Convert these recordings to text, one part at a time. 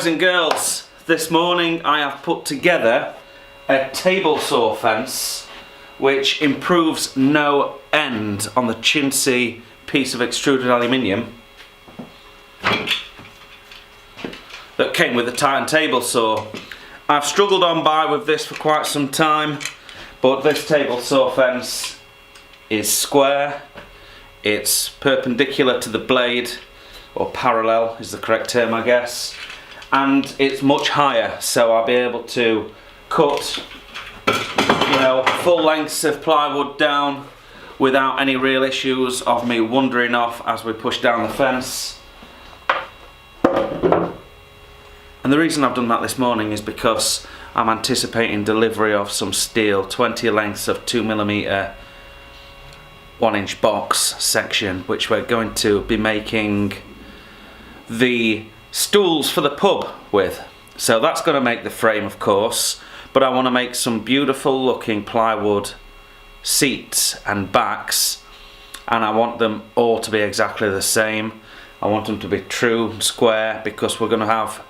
Boys and girls, this morning I have put together a table saw fence which improves no end on the chintzy piece of extruded aluminium that came with the Titan table saw. I've struggled on by with this for quite some time, but this table saw fence is square, it's perpendicular to the blade, or parallel is the correct term I guess, and it's much higher, so I'll be able to cut, you know, full lengths of plywood down without any real issues of me wandering off as we push down the fence. And the reason I've done that this morning is because I'm anticipating delivery of some steel 20 lengths of 2mm 1-inch box section, which we're going to be making the stools for the pub with. So that's going to make the frame, of course, but I want to make some beautiful looking plywood seats and backs, and I want them all to be exactly the same. I want them to be true square because we're going to have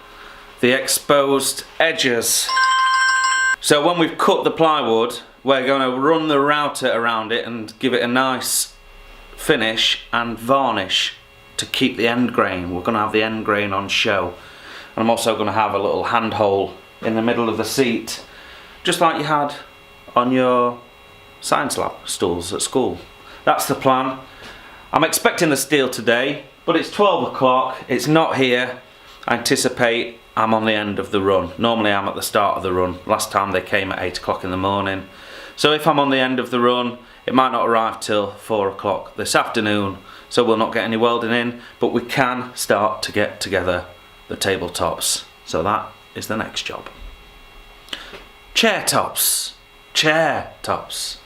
the exposed edges. So when we've cut the plywood, we're going to run the router around it and give it a nice finish and varnish to keep the end grain. We're going to have the end grain on show. And I'm also going to have a little hand hole in the middle of the seat, just like you had on your science lab stools at school. That's the plan. I'm expecting the steel today, but it's 12 o'clock, it's not here. I anticipate I'm on the end of the run. Normally I'm at the start of the run. Last time they came at 8 o'clock in the morning. So if I'm on the end of the run, it might not arrive till 4 o'clock this afternoon, so we'll not get any welding in, but we can start to get together the tabletops. So that is the next job. Chair tops. Chair tops.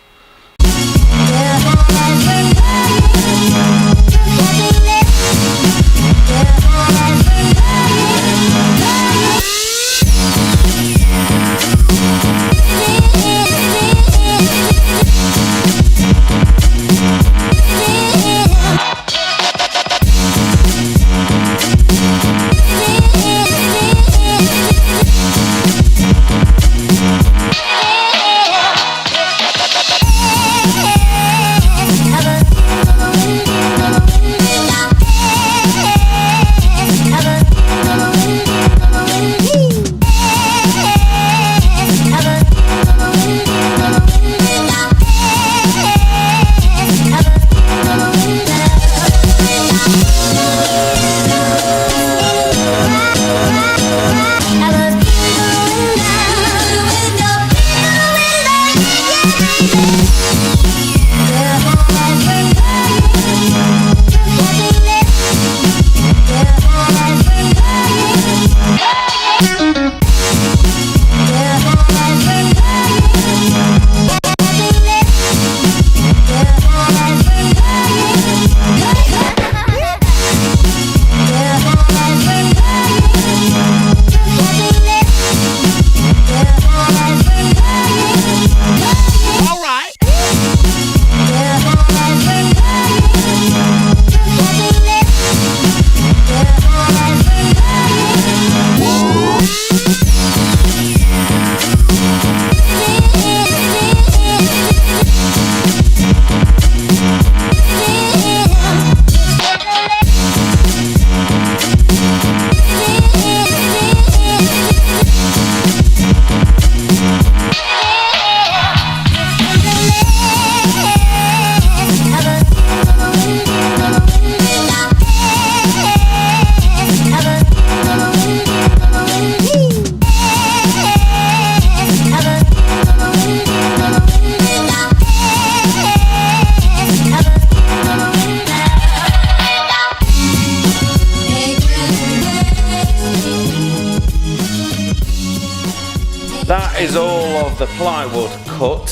That is all of the plywood cut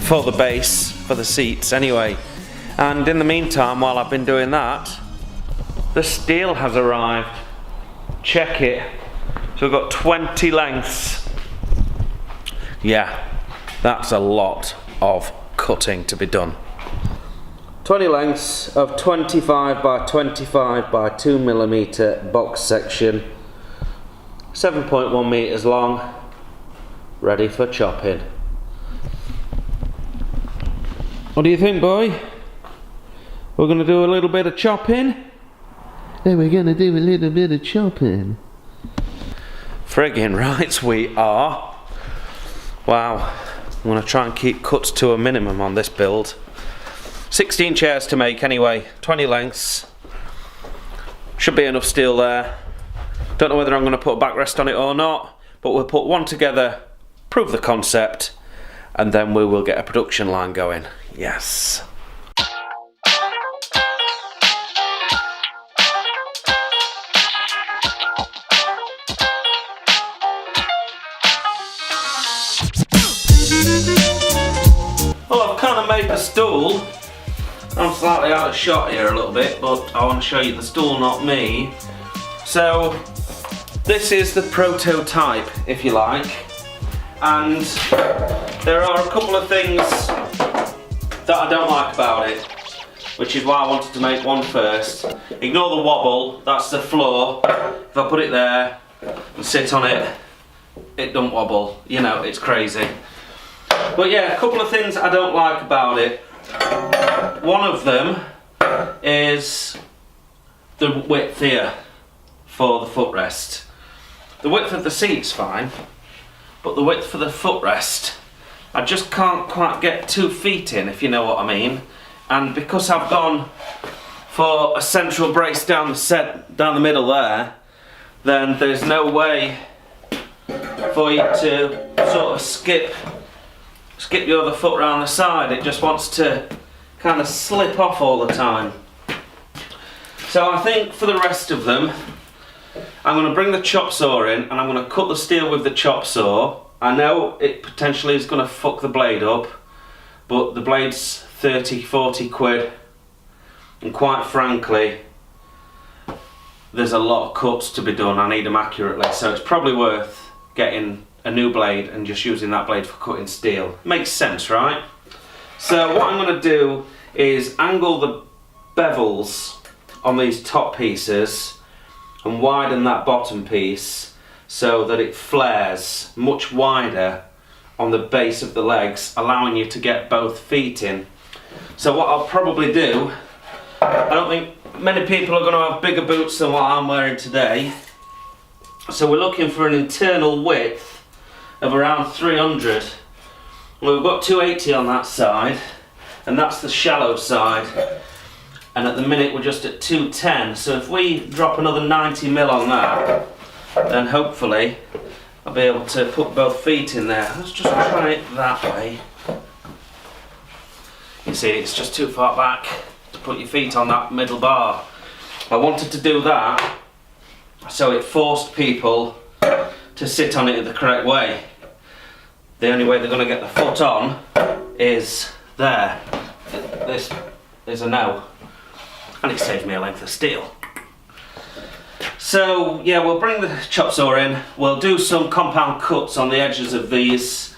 for the base, for the seats anyway. And in the meantime, while I've been doing that, the steel has arrived. Check it. So we've got 20 lengths. Yeah, that's a lot of cutting to be done. 20 lengths of 25 by 25 by 2mm box section. 7.1 meters long, ready for chopping. What do you think, boy? We're going to do a little bit of chopping? Then we're going to do a little bit of chopping. Friggin' right we are. Wow, I'm going to try and keep cuts to a minimum on this build. 16 chairs to make anyway, 20 lengths. Should be enough steel there. Don't know whether I'm going to put a backrest on it or not, but we'll put one together, prove the concept, and then we will get a production line going. Yes. Well, I've kind of made the stool. I'm slightly out of shot here a little bit, but I want to show you the stool, not me. So, this is the prototype, if you like, and there are a couple of things that I don't like about it, which is why I wanted to make one first. Ignore the wobble, that's the floor. If I put it there and sit on it, it don't wobble, you know, it's crazy. But yeah, a couple of things I don't like about it. One of them is the width here for the footrest. The width of the seat's fine, but the width for the footrest, I just can't quite get 2 feet in, if you know what I mean. And because I've gone for a central brace down the middle there, then there's no way for you to sort of skip your other foot round the side. It just wants to kind of slip off all the time. So I think for the rest of them, I'm going to bring the chop saw in and I'm going to cut the steel with the chop saw. I know it potentially is going to fuck the blade up, but the blade's 30, 40 quid, and quite frankly, there's a lot of cuts to be done. I need them accurately, so it's probably worth getting a new blade and just using that blade for cutting steel. Makes sense, right? So what I'm going to do is angle the bevels on these top pieces and widen that bottom piece so that it flares much wider on the base of the legs, allowing you to get both feet in. So what I'll probably do, I don't think many people are going to have bigger boots than what I'm wearing today, so we're looking for an internal width of around 300. Well, we've got 280 on that side, and that's the shallow side, and at the minute we're just at 210, so if we drop another 90mm on that, then hopefully I'll be able to put both feet in there. Let's just try it that way. You see, it's just too far back to put your feet on that middle bar. I wanted to do that so it forced people to sit on it in the correct way. The only way they're going to get the foot on is there. This is a no, and it saves me a length of steel. So yeah, we'll bring the chop saw in, we'll do some compound cuts on the edges of these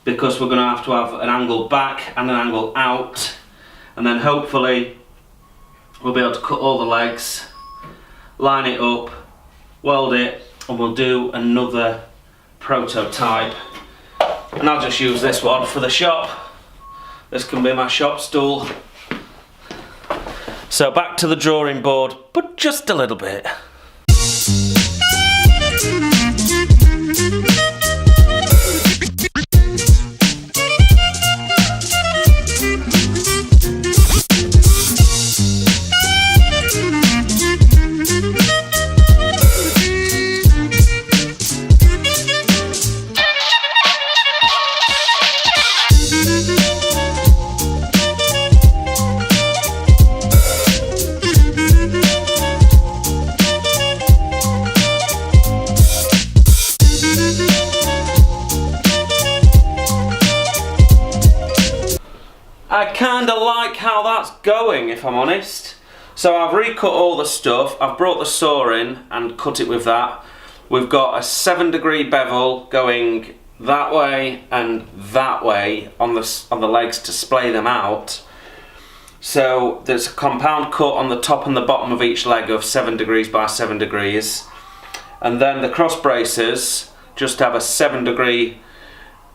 because we're going to have an angle back and an angle out, and then hopefully we'll be able to cut all the legs, line it up, weld it, and we'll do another prototype. And I'll just use this one for the shop. This can be my shop stool. So back to the drawing board, but just a little bit. I kinda like how that's going, if I'm honest. So I've recut all the stuff, I've brought the saw in and cut it with that. We've got a 7-degree bevel going that way and that way on the legs to splay them out. So there's a compound cut on the top and the bottom of each leg of 7 degrees by 7 degrees. And then the cross braces just have a 7-degree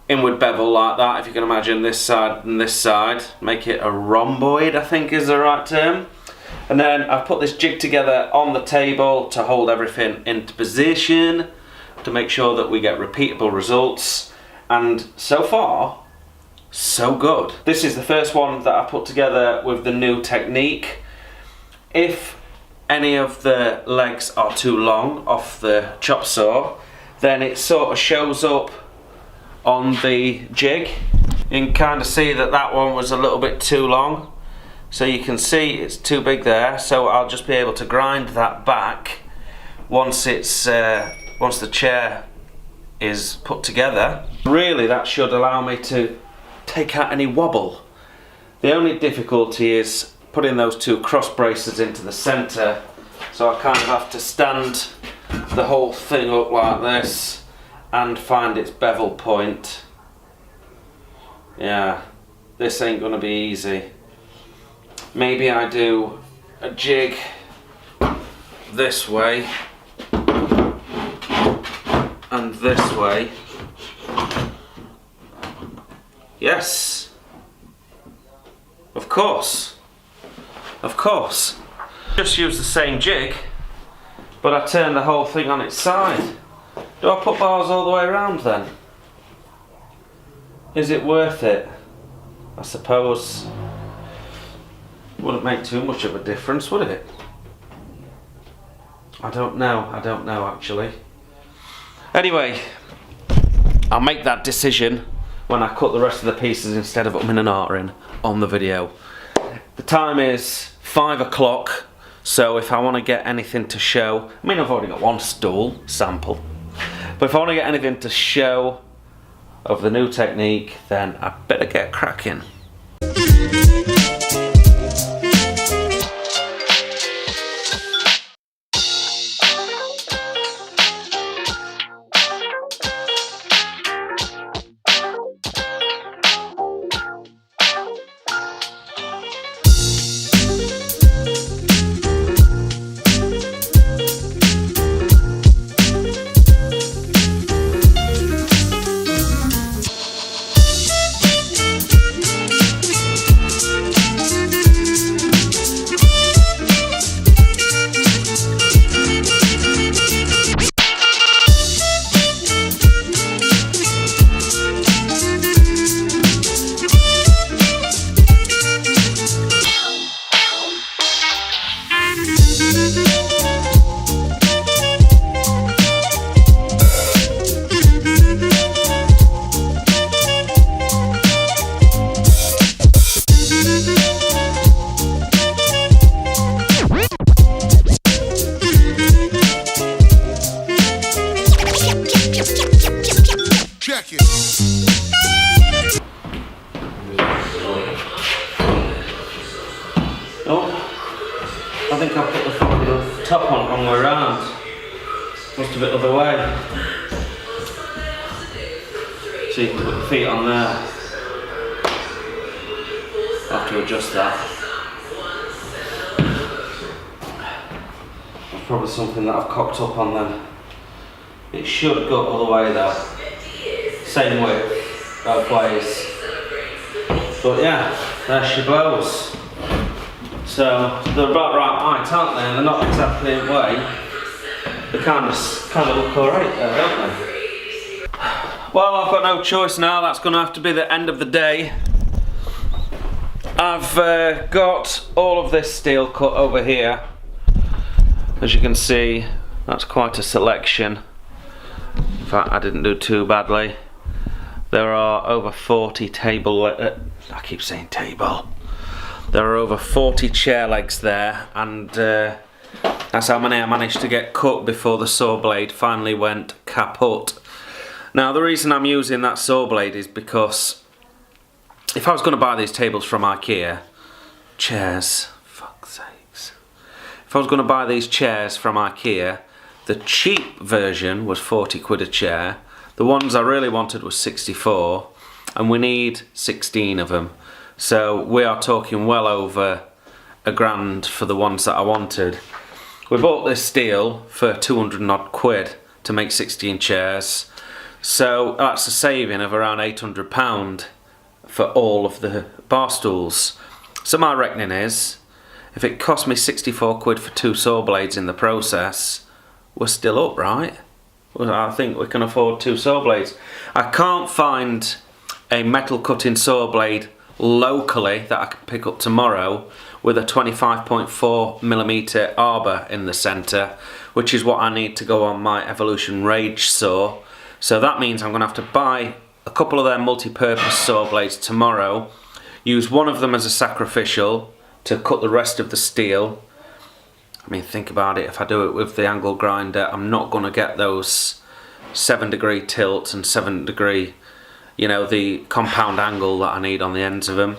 inward bevel like that, if you can imagine this side and this side. Make it a rhomboid, I think is the right term. And then I've put this jig together on the table to hold everything into position, to make sure that we get repeatable results. And so far, so good. This is the first one that I put together with the new technique. If any of the legs are too long off the chop saw, then it sort of shows up on the jig. You can kind of see that that one was a little bit too long. So you can see it's too big there, so I'll just be able to grind that back once it's once the chair is put together. Really, that should allow me to take out any wobble. The only difficulty is putting those two cross braces into the centre, so I kind of have to stand the whole thing up like this and find its bevel point. Yeah, this ain't gonna be easy. Maybe I do a jig this way and this way. Yes, of course, of course. Just use the same jig, but I turn the whole thing on its side. Do I put bars all the way around then? Is it worth it? I suppose wouldn't make too much of a difference, would it? I don't know actually. Anyway, I'll make that decision when I cut the rest of the pieces instead of umming and ahhing on the video. The time is 5 o'clock, so if I want to get anything to show, I mean I've already got one stool sample, but if I want to get anything to show of the new technique, then I better get cracking. Oh, I think I put the fucking top on wrong way around. Must have it other way. So you can put the feet on there. I'll have to adjust that. That's probably something that I've cocked up on then. It should go all the way though. Same width, both ways. But yeah, there she blows. So they're about right height, aren't they? And they're not exactly in way. They kind of look alright there, don't they? Well, I've got no choice now. That's going to have to be the end of the day. I've got all of this steel cut over here. As you can see, that's quite a selection. In fact, I didn't do too badly. There are over 40 table, I keep saying table. There are over 40 chair legs there, and that's how many I managed to get cut before the saw blade finally went kaput. Now the reason I'm using that saw blade is because if I was going to buy these tables from IKEA, chairs, fuck's sakes. If I was going to buy these chairs from IKEA, the cheap version was 40 quid a chair. The ones I really wanted was 64, and we need 16 of them. So we are talking well over £1,000 for the ones that I wanted. We bought this steel for 200 and odd quid to make 16 chairs, so that's a saving of around £800 for all of the bar stools. So my reckoning is, if it cost me 64 quid for 2 saw blades in the process, we're still up, right? Well, I think we can afford 2 saw blades. I can't find a metal cutting saw blade locally that I can pick up tomorrow with a 25.4mm arbor in the centre, which is what I need to go on my Evolution Rage saw. So that means I'm going to have to buy a couple of their multi-purpose saw blades tomorrow, use one of them as a sacrificial to cut the rest of the steel. I mean, think about it, if I do it with the angle grinder, I'm not going to get those 7-degree tilts and 7-degree, you know, the compound angle that I need on the ends of them.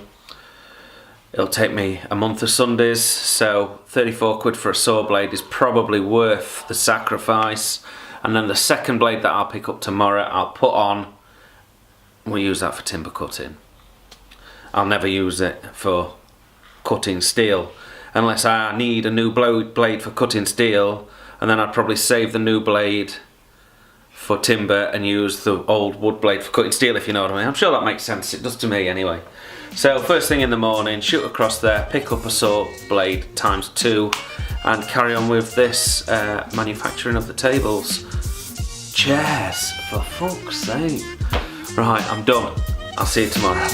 It'll take me a month of Sundays, so 34 quid for a saw blade is probably worth the sacrifice. And then the second blade that I'll pick up tomorrow, I'll put on, we'll use that for timber cutting. I'll never use it for cutting steel, unless I need a new blade for cutting steel, and then I'd probably save the new blade for timber and use the old wood blade for cutting steel, if you know what I mean. I'm sure that makes sense, it does to me anyway. So first thing in the morning, shoot across there, pick up a saw blade ×2 and carry on with this manufacturing of the tables. Chairs, for fuck's sake. Right, I'm done. I'll see you tomorrow.